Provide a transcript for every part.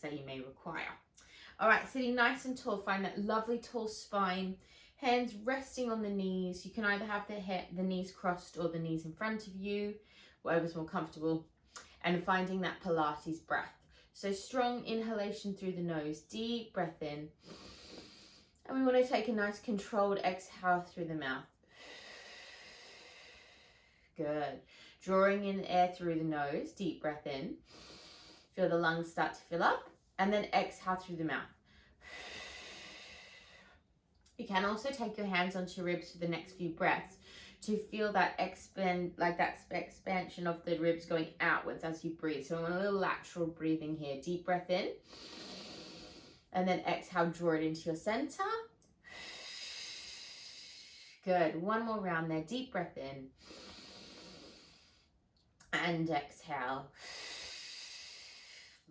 that you may require. All right, sitting nice and tall, find that lovely tall spine, hands resting on the knees. You can either have the knees crossed or the knees in front of you, whatever's more comfortable, and finding that Pilates breath. So strong inhalation through the nose, deep breath in. And we want to take a nice controlled exhale through the mouth. Good. Drawing in air through the nose, deep breath in. Feel the lungs start to fill up, and then exhale through the mouth. You can also take your hands onto your ribs for the next few breaths to feel that expansion of the ribs going outwards as you breathe. So we want a little lateral breathing here. Deep breath in, and then exhale, draw it into your center. Good. One more round there. Deep breath in, and exhale.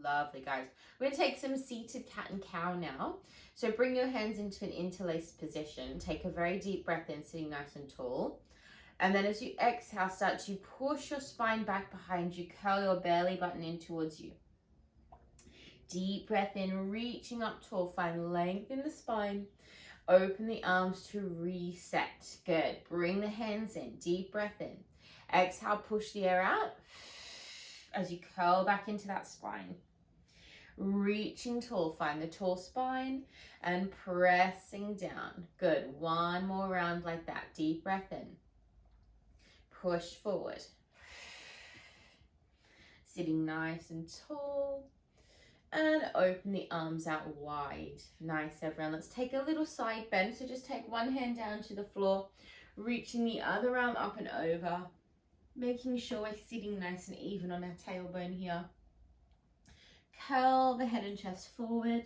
Lovely, guys. We're going to take some seated cat and cow now. So bring your hands into an interlaced position. Take a very deep breath in, sitting nice and tall. And then as you exhale, start to push your spine back behind you. Curl your belly button in towards you. Deep breath in, reaching up tall. Find length in the spine. Open the arms to reset. Good. Bring the hands in. Deep breath in. Exhale, push the air out as you curl back into that spine. Reaching tall, find the tall spine and pressing down. Good. One more round like that. Deep breath in. Push forward. Sitting nice and tall. And open the arms out wide. Nice, everyone. Let's take a little side bend. So just take one hand down to the floor, reaching the other arm up and over. Making sure we're sitting nice and even on our tailbone here. Curl the head and chest forward.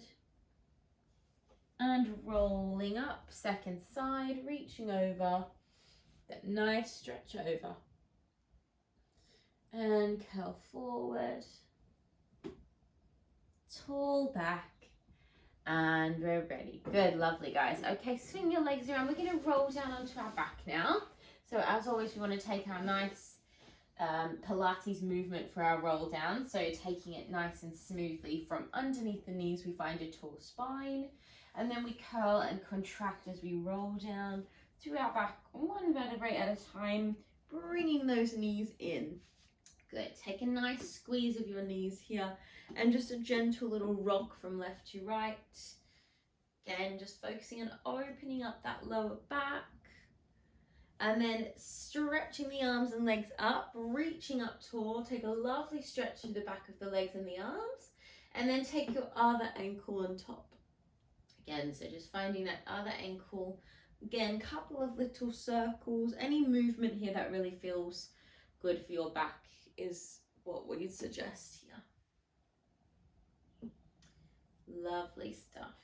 And rolling up, second side, reaching over. That nice stretch over. And curl forward. Tall back. And we're ready. Good, lovely, guys. Okay, swing your legs around. We're going to roll down onto our back now. So as always, we want to take our nice Pilates movement for our roll down. So taking it nice and smoothly from underneath the knees, we find a tall spine. And then we curl and contract as we roll down through our back, one vertebrae at a time, bringing those knees in. Good. Take a nice squeeze of your knees here and just a gentle little rock from left to right. Again, just focusing on opening up that lower back. And then stretching the arms and legs up, reaching up tall. Take a lovely stretch through the back of the legs and the arms. And then take your other ankle on top. Again, so just finding that other ankle. Again, couple of little circles. Any movement here that really feels good for your back is what we'd suggest here. Lovely stuff.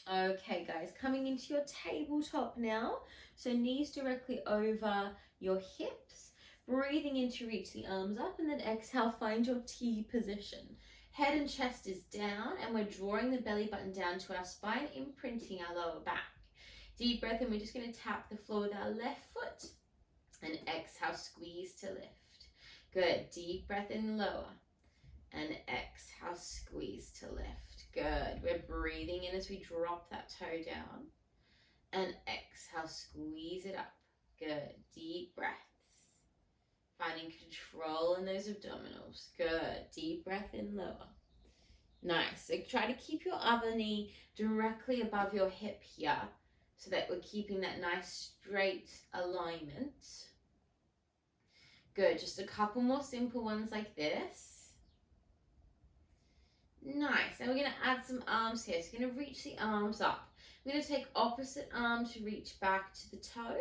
Okay, guys, coming into your tabletop now. So knees directly over your hips. Breathing in to reach the arms up, and then exhale, find your T position. Head and chest is down, and we're drawing the belly button down to our spine, imprinting our lower back. Deep breath, and we're just going to tap the floor with our left foot. And exhale, squeeze to lift. Good. Deep breath in, lower. And exhale, squeeze to lift. Good. We're breathing in as we drop that toe down. And exhale, squeeze it up. Good. Deep breaths. Finding control in those abdominals. Good. Deep breath in, lower. Nice. So try to keep your other knee directly above your hip here so that we're keeping that nice straight alignment. Good. Just a couple more simple ones like this. Nice. And we're going to add some arms here. So we're going to reach the arms up. I'm going to take opposite arm to reach back to the toe.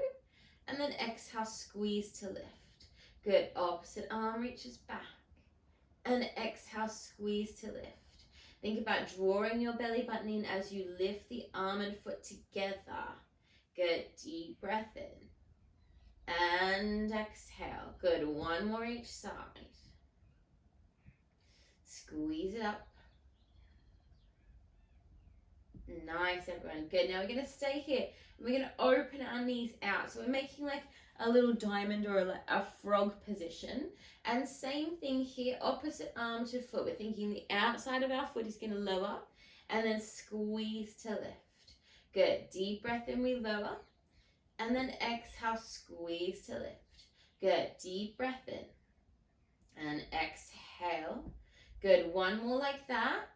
And then exhale, squeeze to lift. Good. Opposite arm reaches back. And exhale, squeeze to lift. Think about drawing your belly button in as you lift the arm and foot together. Good. Deep breath in. And exhale. Good. One more each side. Squeeze it up. Nice, everyone. Good. Now we're going to stay here. And we're going to open our knees out. So we're making like a little diamond or a frog position. And same thing here, opposite arm to foot. We're thinking the outside of our foot is going to lower and then squeeze to lift. Good. Deep breath in, we lower. And then exhale, squeeze to lift. Good. Deep breath in. And exhale. Good. One more like that.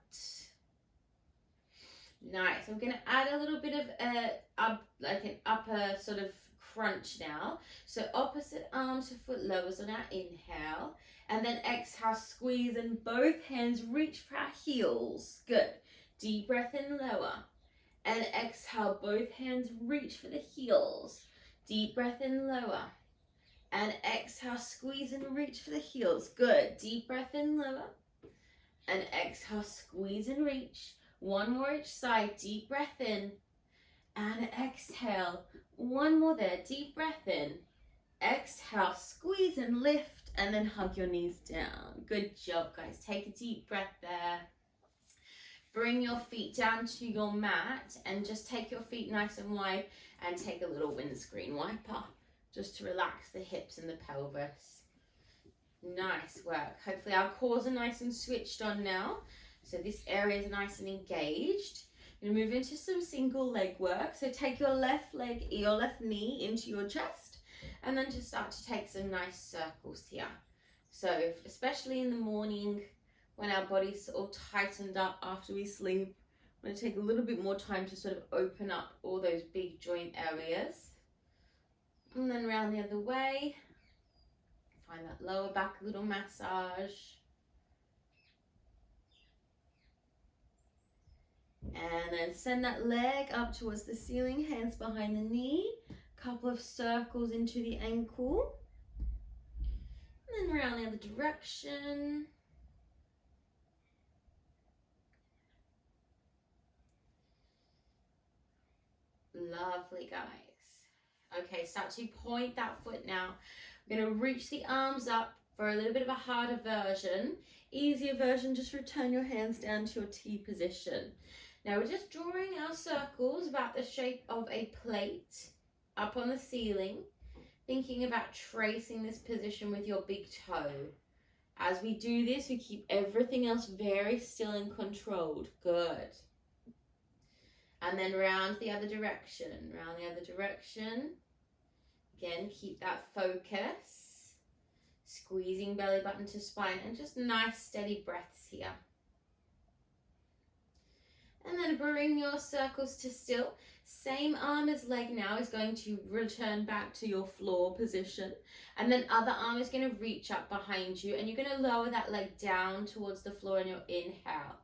Nice. I'm going to add a little bit of like an upper sort of crunch now. So opposite arm to foot lowers on our inhale. And then exhale, squeeze, and both hands reach for our heels. Good. Deep breath in, lower. And exhale, both hands reach for the heels. Deep breath in, lower. And exhale, squeeze and reach for the heels. Good. Deep breath in, lower. And exhale, squeeze and reach. One more each side. Deep breath in. And exhale. One more there. Deep breath in. Exhale, squeeze and lift. And then hug your knees down. Good job, guys. Take a deep breath there. Bring your feet down to your mat. And just take your feet nice and wide. And take a little windscreen wiper. Just to relax the hips and the pelvis. Nice work. Hopefully our cores are nice and switched on now. So this area is nice and engaged. You're going to move into some single leg work. So take your left leg, your left knee into your chest. And then just start to take some nice circles here. So especially in the morning when our body's all tightened up after we sleep, I'm going to take a little bit more time to sort of open up all those big joint areas. And then round the other way. Find that lower back little massage. And then send that leg up towards the ceiling, hands behind the knee. Couple of circles into the ankle. And then around the other direction. Lovely, guys. Okay, start to point that foot now. We're going to reach the arms up for a little bit of a harder version. Easier version, just return your hands down to your T position. Now we're just drawing our circles about the shape of a plate up on the ceiling, thinking about tracing this position with your big toe. As we do this, we keep everything else very still and controlled. Good. And then round the other direction, round the other direction. Again, keep that focus. Squeezing belly button to spine and just nice steady breaths here. And then bring your circles to still. Same arm as leg now is going to return back to your floor position. And then other arm is going to reach up behind you. And you're going to lower that leg down towards the floor in your inhale.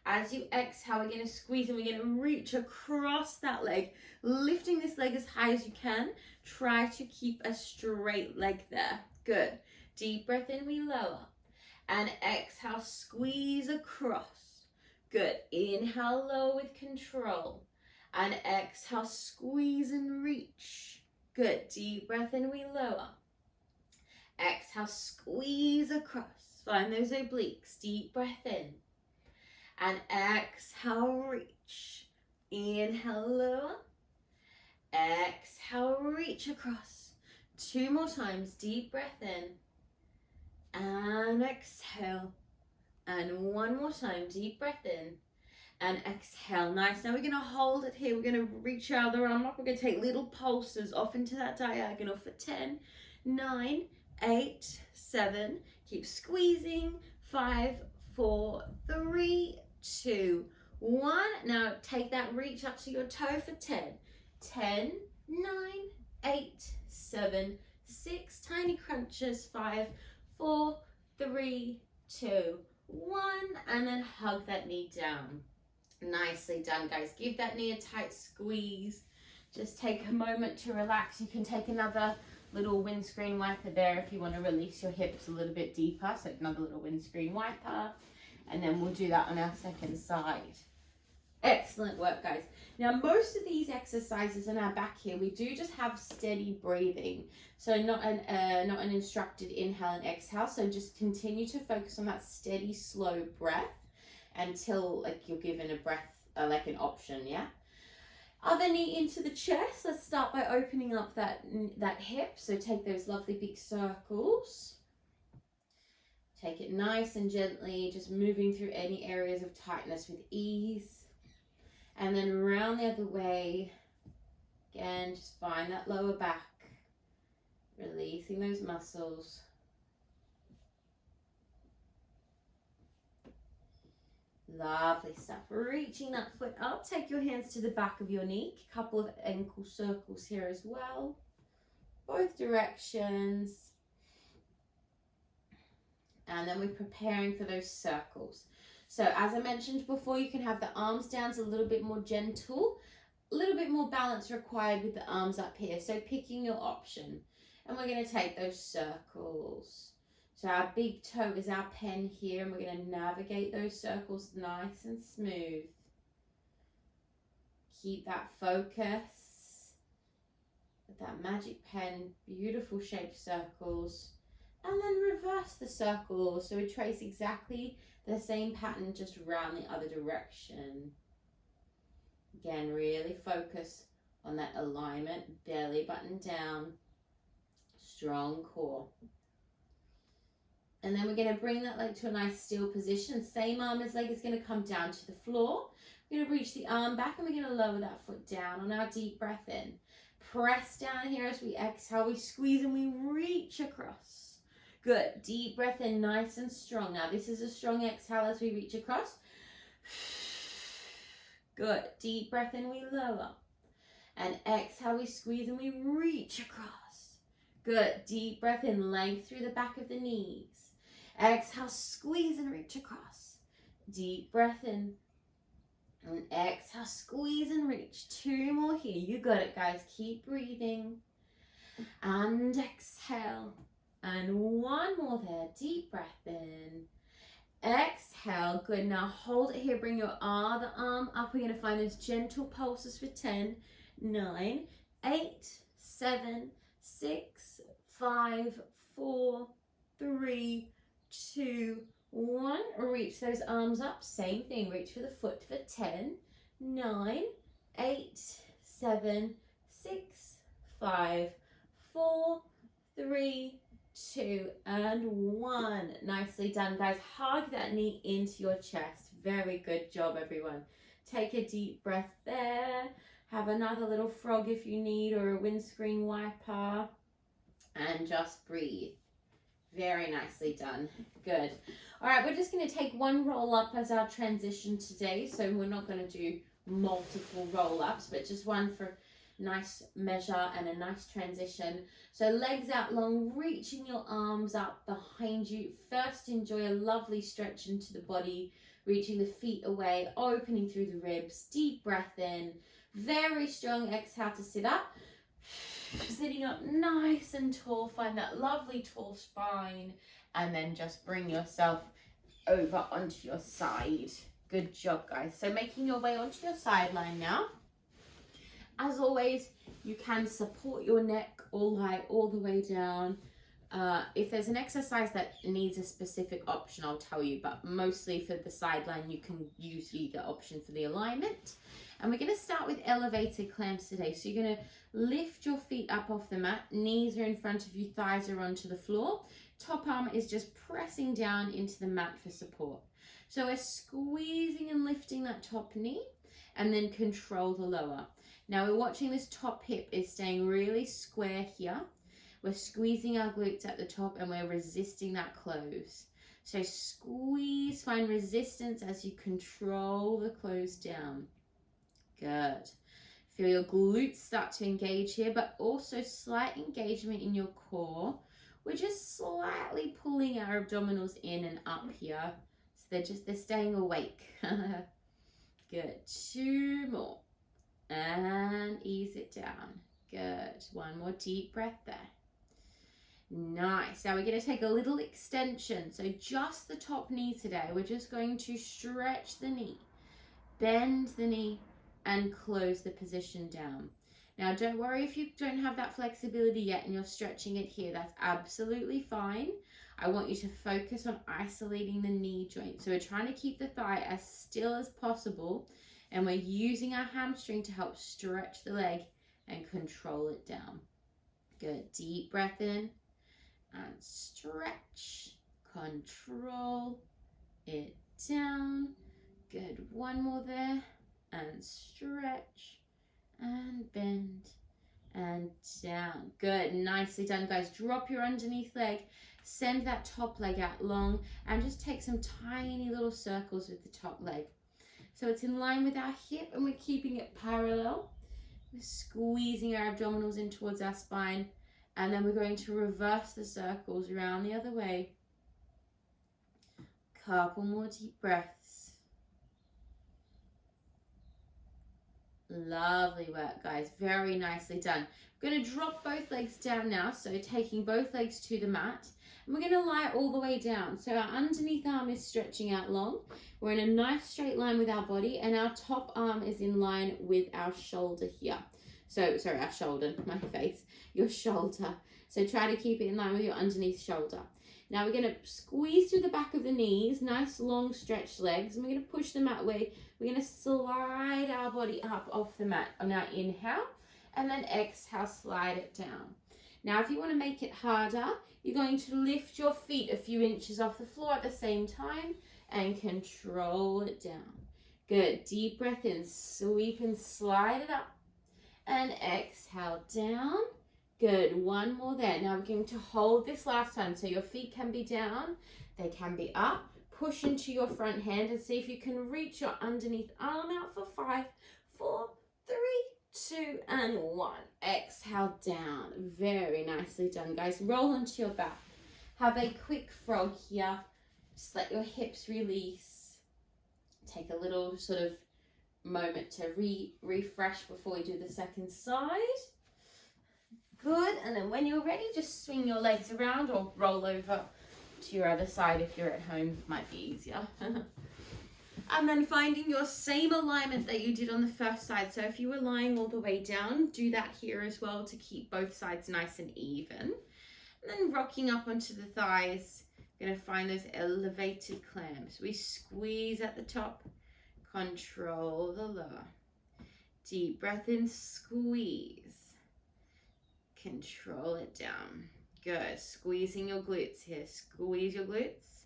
As you exhale, we're going to squeeze and we're going to reach across that leg. Lifting this leg as high as you can. Try to keep a straight leg there. Good. Deep breath in, we lower. And exhale, squeeze across. Good. Inhale, lower with control. And exhale, squeeze and reach. Good. Deep breath in, we lower. Exhale, squeeze across. Find those obliques. Deep breath in. And exhale, reach. Inhale, lower. Exhale, reach across. 2 more times. Deep breath in. And exhale. And 1 more time. Deep breath in. And exhale. Nice. Now we're going to hold it here. We're going to reach our other arm up. We're going to take little pulses off into that diagonal for 10, 9, 8, 7. Keep squeezing. 5, 4, 3, 2, 1. Now take that reach up to your toe for 10. 10, 9, 8, 7, 6. Tiny crunches. 5, 4, 3, 2, 1. And then hug that knee down. Nicely done, guys. Give that knee a tight squeeze. Just take a moment to relax. You can take another little windscreen wiper there if you want to release your hips a little bit deeper. So another little windscreen wiper. And then we'll do that on our second side. Excellent work, guys. Now, most of these exercises in our back here, we do just have steady breathing. So not an instructed inhale and exhale. So just continue to focus on that steady, slow breath until like you're given a breath like an option, yeah? Other knee into the chest. Let's start by opening up that hip. So take those lovely big circles. Take it nice and gently, just moving through any areas of tightness with ease. And then round the other way. Again, just find that lower back. Releasing those muscles. Lovely stuff. Reaching that foot up. Take your hands to the back of your knee. A couple of ankle circles here as well. Both directions. And then we're preparing for those circles. So as I mentioned before, you can have the arms down a little bit more gentle. A little bit more balance required with the arms up here. So picking your option. And we're going to take those circles. So our big toe is our pen here, and we're going to navigate those circles nice and smooth. Keep that focus with that magic pen, beautiful shaped circles, and then reverse the circles. So we trace exactly the same pattern, just around the other direction. Again, really focus on that alignment, belly button down, strong core. And then we're going to bring that leg to a nice still position. Same arm as leg is going to come down to the floor. We're going to reach the arm back, and we're going to lower that foot down on our deep breath in. Press down here as we exhale. We squeeze and we reach across. Good. Deep breath in, nice and strong. Now this is a strong exhale as we reach across. Good. Deep breath in, we lower. And exhale, we squeeze and we reach across. Good. Deep breath in, length through the back of the knees. Exhale, squeeze and reach across. Deep breath in. And exhale, squeeze and reach. 2 more here. You got it, guys. Keep breathing. And exhale. And 1 more there. Deep breath in. Exhale. Good. Now hold it here. Bring your other arm up. We're going to find those gentle pulses for 10, 9, 8, 7, 6, 5, 4, 3, 2, 1. Reach those arms up. Same thing. Reach for the foot for 10, 9, 8, 7, 6, 5, 4, 3, 2, and 1. Nicely done, guys. Hug that knee into your chest. Very good job, everyone. Take a deep breath there. Have another little frog if you need, or a windscreen wiper. And just breathe. Very nicely done. Good. All right, we're just going to take 1 roll up as our transition today. So we're not going to do multiple roll ups, but just one for nice measure and a nice transition. So legs out long, reaching your arms up behind you. First, enjoy a lovely stretch into the body, reaching the feet away, opening through the ribs. Deep breath in. Very strong exhale to sit up. Sitting up nice and tall. Find that lovely tall spine, and then just bring yourself over onto your side. Good job, guys. So making your way onto your sideline now. As always, you can support your neck all the way down. If there's an exercise that needs a specific option, I'll tell you, but mostly for the sideline, you can use either option for the alignment. And we're going to start with elevated clamps today. So you're going to lift your feet up off the mat. Knees are in front of you, thighs are onto the floor. Top arm is just pressing down into the mat for support. So we're squeezing and lifting that top knee, and then control the lower. Now we're watching this top hip is staying really square here. We're squeezing our glutes at the top, and we're resisting that close. So squeeze, find resistance as you control the close down. Good. Feel your glutes start to engage here, but also slight engagement in your core. We're just slightly pulling our abdominals in and up here. So they're staying awake. Good. 2 more. And ease it down. Good. 1 more deep breath there. Nice. Now we're going to take a little extension. So just the top knee today. We're just going to stretch the knee, bend the knee, and close the position down. Now don't worry if you don't have that flexibility yet and you're stretching it here. That's absolutely fine. I want you to focus on isolating the knee joint. So we're trying to keep the thigh as still as possible And we're using our hamstring to help stretch the leg and control it down. Good. Deep breath in and stretch. Control it down. Good. One more there. And stretch and bend and down. Good. Nicely done, guys. Drop your underneath leg. Send that top leg out long and just take some tiny little circles with the top leg. So it's in line with our hip and we're keeping it parallel. We're squeezing our abdominals in towards our spine, and then we're going to reverse the circles around the other way. Couple more deep breaths. Lovely work, guys. Very nicely done. We're going to drop both legs down now, so taking both legs to the mat. And we're going to lie all the way down. So our underneath arm is stretching out long. We're in a nice straight line with our body, and our top arm is in line with our shoulder here. So, sorry, our shoulder, my face, your shoulder. So try to keep it in line with your underneath shoulder. Now we're going to squeeze through the back of the knees, nice long stretched legs, and we're going to push the mat away. We're going to slide our body up off the mat on our inhale, and then exhale, slide it down. Now if you want to make it harder, you're going to lift your feet a few inches off the floor at the same time and control it down. Good. Deep breath in, sweep and slide it up, and exhale down. Good. One more there. Now we're going to hold this last time. So your feet can be down, they can be up. Push into your front hand and see if you can reach your underneath arm out for 5, 4, 3, 2, and 1. Exhale down. Very nicely done, guys. Roll onto your back. Have a quick frog here. Just let your hips release. Take a little sort of moment to refresh before we do the second side. Good. And then when you're ready, just swing your legs around or roll over to your other side if you're at home. Might be easier. And then finding your same alignment that you did on the first side. So if you were lying all the way down, do that here as well to keep both sides nice and even. And then rocking up onto the thighs. Going to find those elevated clams. We squeeze at the top, control the lower. Deep breath in, squeeze. Control it down. Good. Squeezing your glutes here. Squeeze your glutes.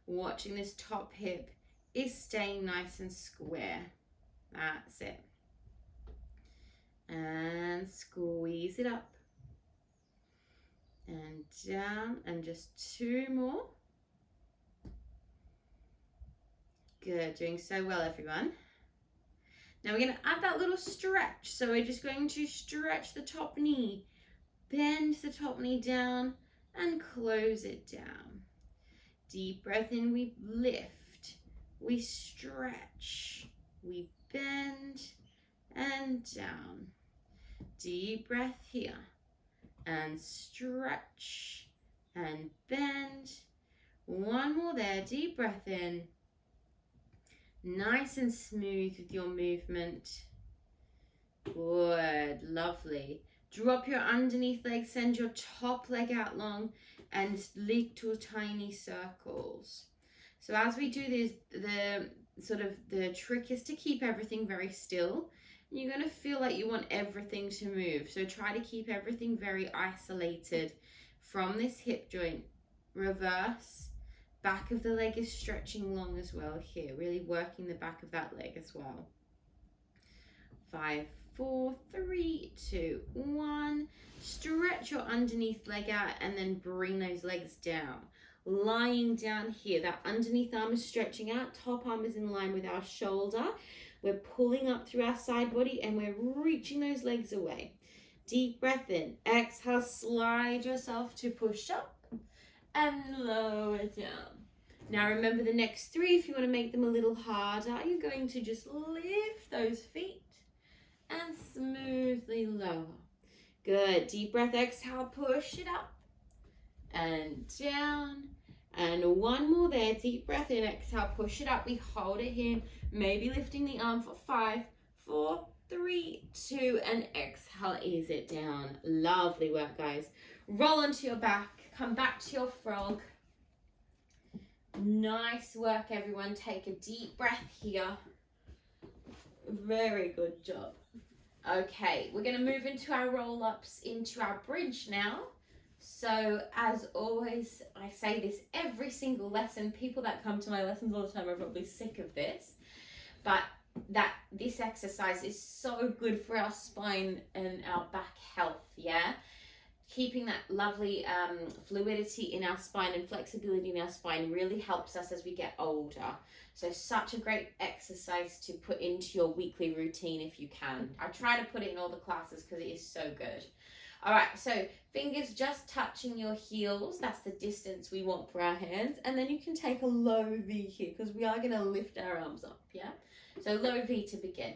Watching this top hip is staying nice and square. That's it. And squeeze it up. And down, and just 2 more. Good, doing so well, everyone. Now we're going to add that little stretch. So we're just going to stretch the top knee, bend the top knee down, and close it down. Deep breath in, we lift, we stretch, we bend, and down. Deep breath here. And stretch and bend. 1 more there. Deep breath in. Nice and smooth with your movement. Good. Lovely. Drop your underneath leg. Send your top leg out long and little tiny circles. So as we do this, the trick is to keep everything very still. You're going to feel like you want everything to move. So try to keep everything very isolated from this hip joint. Reverse. Back of the leg is stretching long as well here. Really working the back of that leg as well. 5, 4, 3, 2, 1. Stretch your underneath leg out and then bring those legs down. Lying down here. That underneath arm is stretching out. Top arm is in line with our shoulder. We're pulling up through our side body and we're reaching those legs away. Deep breath in. Exhale, slide yourself to push up and lower down. Now remember the next 3, if you want to make them a little harder, you're going to just lift those feet and smoothly lower. Good. Deep breath, exhale, push it up and down. And 1 more there. Deep breath in, exhale, push it up. We hold it here. Maybe lifting the arm for 5, 4, 3, 2, and exhale, ease it down. Lovely work, guys. Roll onto your back. Come back to your frog. Nice work, everyone. Take a deep breath here. Very good job. Okay, we're going to move into our roll-ups, into our bridge now. So as always, I say this every single lesson. People that come to my lessons all the time are probably sick of this, but this exercise is so good for our spine and our back health, yeah? Keeping that lovely fluidity in our spine and flexibility in our spine really helps us as we get older. So such a great exercise to put into your weekly routine if you can. I try to put it in all the classes because it is so good. All right, so fingers just touching your heels. That's the distance we want for our hands. And then you can take a low V here because we are going to lift our arms up, yeah? So low V to begin.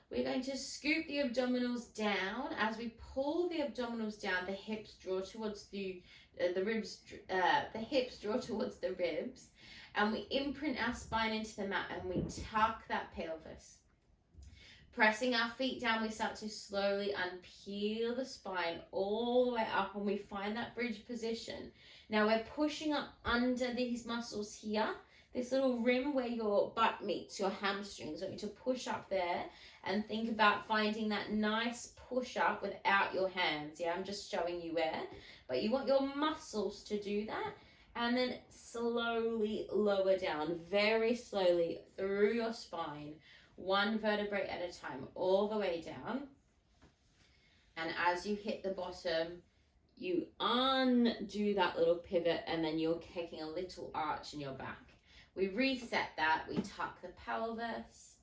We're going to scoop the abdominals down. As we pull the abdominals down, the hips draw towards the ribs. The hips draw towards the ribs, and we imprint our spine into the mat, and we tuck that pelvis. Pressing our feet down, we start to slowly unpeel the spine all the way up, and we find that bridge position. Now we're pushing up under these muscles here. This little rim where your butt meets your hamstrings. I want you to push up there and think about finding that nice push up without your hands. Yeah, I'm just showing you where. But you want your muscles to do that. And then slowly lower down, very slowly through your spine. One vertebrae at a time, all the way down. And as you hit the bottom, you undo that little pivot, and then you're taking a little arch in your back. We reset that, we tuck the pelvis,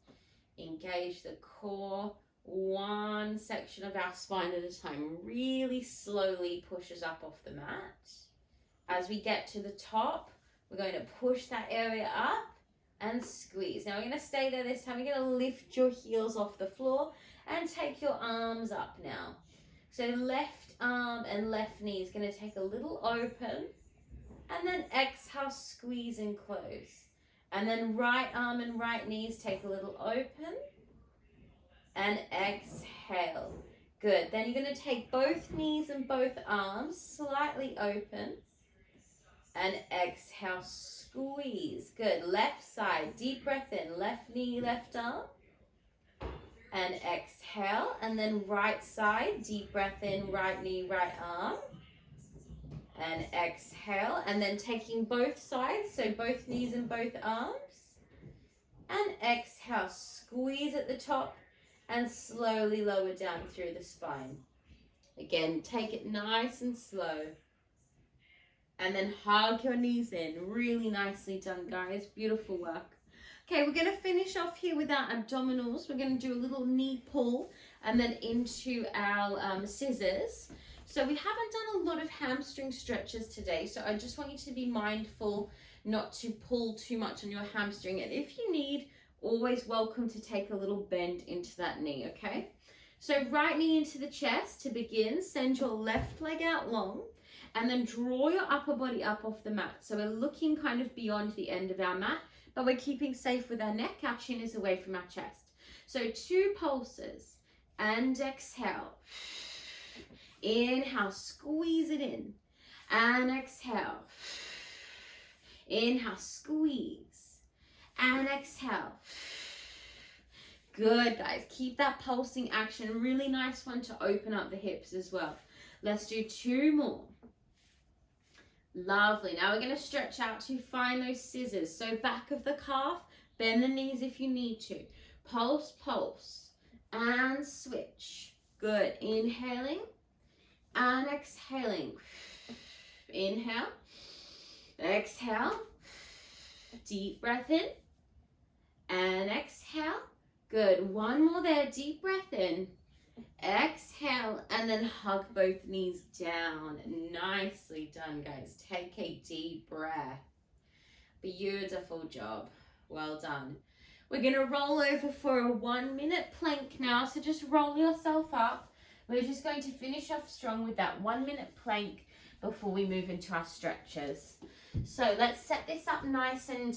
engage the core, one section of our spine at a time, really slowly pushes up off the mat. As we get to the top, we're going to push that area up and squeeze. Now we're going to stay there this time. We're going to lift your heels off the floor and take your arms up now. So left arm and left knee is going to take a little open, and then exhale, squeeze and close. And then right arm and right knees take a little open and exhale. Good. Then you're going to take both knees and both arms slightly open and exhale, squeeze. Good. Left side, deep breath in, left knee, left arm, and exhale. And then right side, deep breath in, right knee, right arm, and exhale. And then taking both sides, so both knees and both arms, and exhale, squeeze at the top and slowly lower down through the spine. Again, take it nice and slow. And then hug your knees in. Really nicely done, guys. Beautiful work. Okay, we're going to finish off here with our abdominals. We're going to do a little knee pull and then into our scissors. So we haven't done a lot of hamstring stretches today, so I just want you to be mindful not to pull too much on your hamstring. And if you need, always welcome to take a little bend into that knee, okay? So right knee into the chest to begin. Send your left leg out long and then draw your upper body up off the mat. So we're looking kind of beyond the end of our mat, but we're keeping safe with our neck. Our chin is away from our chest. So 2 pulses and exhale. Inhale, squeeze it in, and exhale. Inhale, squeeze, and exhale. Good, guys. Keep that pulsing action. Really nice one to open up the hips as well. Let's do 2 more. Lovely. Now we're going to stretch out to find those scissors. So back of the calf, bend the knees if you need to. Pulse, pulse, and switch. Good. Inhaling and exhaling. Inhale, exhale, deep breath in, and exhale. Good. One more there. Deep breath in, exhale, and then hug both knees down. Nicely done, guys. Take a deep breath. Beautiful job. Well done. We're going to roll over for a 1-minute plank now. So just roll yourself up. We're just going to finish off strong with that 1-minute plank before we move into our stretches. So let's set this up nice and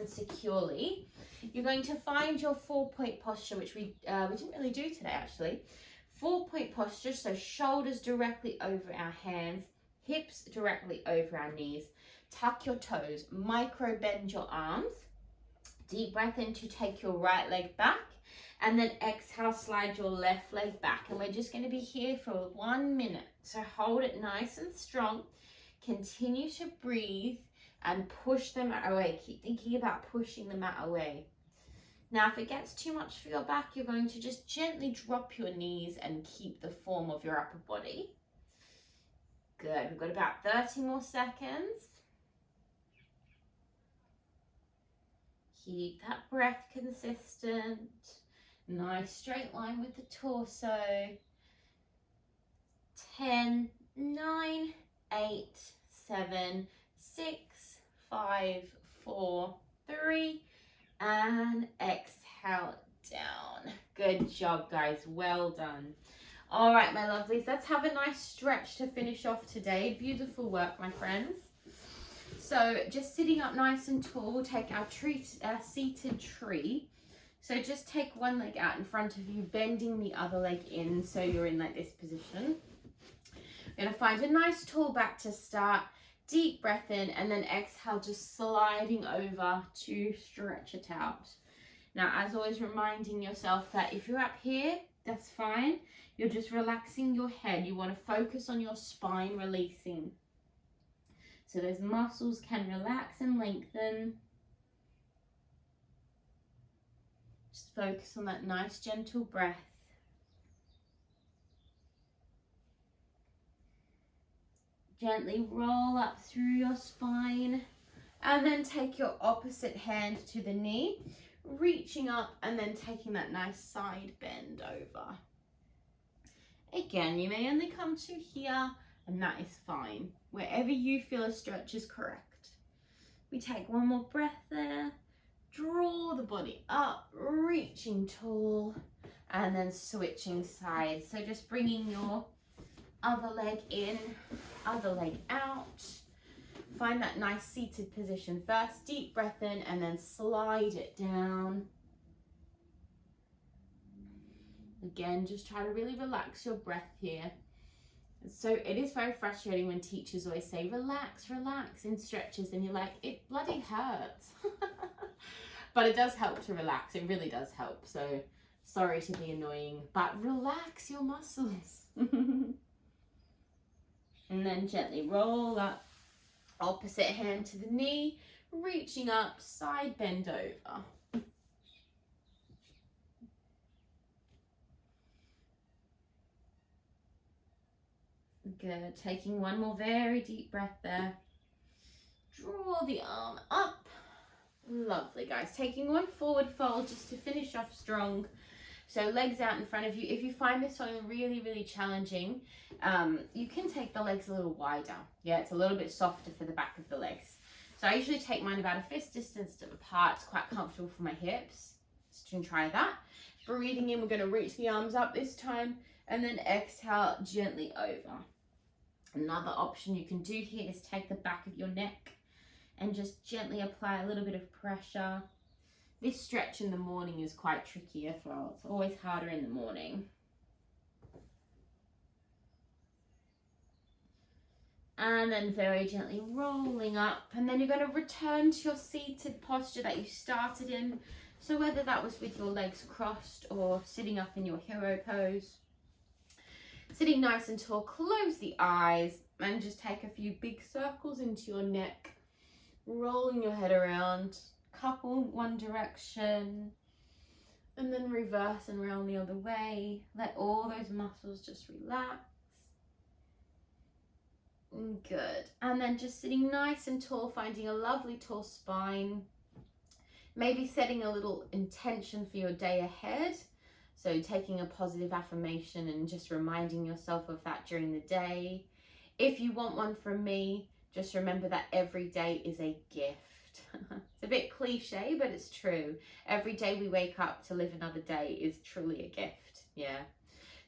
securely. You're going to find your 4-point posture, which we didn't really do today actually. 4-point posture, so shoulders directly over our hands, hips directly over our knees. Tuck your toes, micro bend your arms. Deep breath in to take your right leg back. And then exhale, slide your left leg back. And we're just going to be here for 1 minute. So hold it nice and strong. Continue to breathe and push the mat away. Keep thinking about pushing the mat away. Now, if it gets too much for your back, you're going to just gently drop your knees and keep the form of your upper body. Good. We've got about 30 more seconds. Keep that breath consistent. Nice straight line with the torso. 10, 9, 8, 7, 6, 5, 4, 3, and exhale down. Good job, guys. Well done. All right, my lovelies, let's have a nice stretch to finish off today. Beautiful work, my friends. So just sitting up nice and tall, we'll take our seated tree. So just take one leg out in front of you, bending the other leg in so you're in like this position. We're going to find a nice tall back to start. Deep breath in and then exhale, just sliding over to stretch it out. Now, as always, reminding yourself that if you're up here, that's fine. You're just relaxing your head. You want to focus on your spine releasing. So those muscles can relax and lengthen. Just focus on that nice gentle breath. Gently roll up through your spine and then take your opposite hand to the knee, reaching up and then taking that nice side bend over. Again, you may only come to here and that is fine. Wherever you feel a stretch is correct. We take one more breath there. Draw the body up, reaching tall, and then switching sides. So just bringing your other leg in, other leg out. Find that nice seated position first. Deep breath in and then slide it down. Again, just try to really relax your breath here. So it is very frustrating when teachers always say, relax, relax in stretches, and you're like, it bloody hurts. But it does help to relax. It really does help. So sorry to be annoying, but relax your muscles. And then gently roll up, opposite hand to the knee, reaching up, side bend over. Good, taking one more very deep breath there. Draw the arm up. Lovely, guys. Taking one forward fold just to finish off strong. So legs out in front of you. If you find this one really, really challenging, you can take the legs a little wider. Yeah, it's a little bit softer for the back of the legs. So I usually take mine about a fist distance apart. It's quite comfortable for my hips. So you can try that. Breathing in, we're going to reach the arms up this time and then exhale gently over. Another option you can do here is take the back of your neck and just gently apply a little bit of pressure. This stretch in the morning is quite tricky as well. It's always harder in the morning. And then very gently rolling up. And then you're going to return to your seated posture that you started in. So whether that was with your legs crossed or sitting up in your hero pose. Sitting nice and tall, close the eyes and just take a few big circles into your neck. Rolling your head around. Couple one direction and then reverse and round the other way. Let all those muscles just relax. Good. And then just sitting nice and tall, finding a lovely tall spine. Maybe setting a little intention for your day ahead. So taking a positive affirmation and just reminding yourself of that during the day. If you want one from me, just remember that every day is a gift. It's a bit cliche, but it's true. Every day we wake up to live another day is truly a gift. Yeah.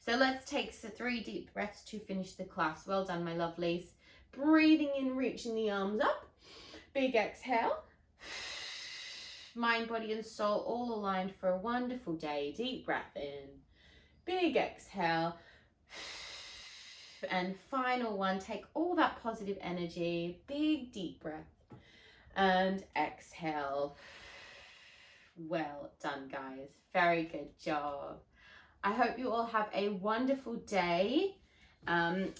So let's take 3 deep breaths to finish the class. Well done, my lovelies. Breathing in, reaching the arms up. Big exhale. Mind, body, and soul all aligned for a wonderful day. Deep breath in. Big exhale. And final one, take all that positive energy. Big deep breath. And exhale. Well done, guys. Very good job. I hope you all have a wonderful day.